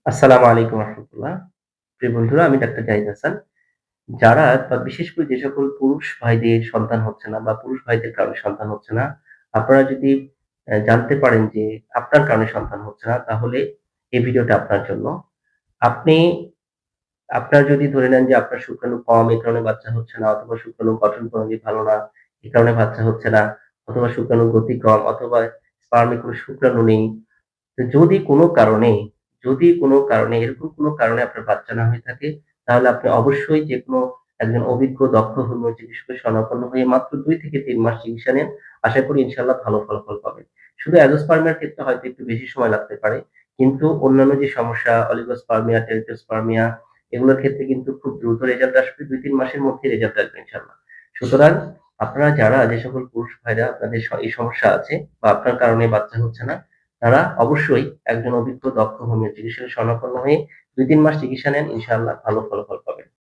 আসসালামু আলাইকুম রহমতুল্লাহ। প্রিয় বন্ধুরা, আমি ডাক্তার জাহিদ হাসান। যারা বা বিশেষ করে যে সকল পুরুষ ভাইদের সন্তান হচ্ছে না বা পুরুষ ভাইদের কারণে সন্তান হচ্ছে না, আপনারা যদি জানতে পারেন যে আপনার কারণে সন্তান হচ্ছে না, তাহলে এই ভিডিওটা আপনার জন্য। আপনি আপনার যদি ধরে নেন যে আপনার শুক্রাণু কম, এই কারণে বাচ্চা হচ্ছে না, অথবা শুক্রাণু গঠন প্রণালী ভালো না, এই কারণে বাচ্চা হচ্ছে না, অথবা শুক্রাণুর গতি কম, অথবা স্পার্মে কোনো শুক্রাণু নেই। তো যদি কোনো কারণে এরকম কোনো কারণে আপনার বাচ্চা না হয়ে থাকে, তাহলে আপনি অবশ্যই যেকোনো একজন অভিজ্ঞ দক্ষ হোমিও চিকিৎসকের শরণাপন্ন হয়ে মাত্র ২ থেকে ৩ মাস চিকিৎসা নেন। আশা করি ইনশাআল্লাহ ভালো ফলাফল পাবেন। শুধু অ্যাজোস্পার্মিয়ার ক্ষেত্রে হয়তো একটু বেশি সময় লাগতে পারে। কিন্তু অন্যান্য যে সমস্যা অলিগোস্পার্মিয়া, টেরিটোস্পার্মিয়া এগুলোর ক্ষেত্রে কিন্তু খুব দ্রুত রেজাল্ট আসবে। ২-৩ মাসের মধ্যেই রেজাল্ট আসবে ইনশাআল্লাহ। সুতরাং আপনারা যারা যে সকল পুরুষ ভাইরা আপনাদের এই সমস্যা আছে বা আপনার কারণে বাচ্চা হচ্ছে না, তারা অবশ্যই একজন অভিজ্ঞ দক্ষ হোমিও চিকিৎসকের শরণাপন্ন হয়ে ২-৩ মাস চিকিৎসা নেন। ইনশাআল্লাহ ভালো ফলাফল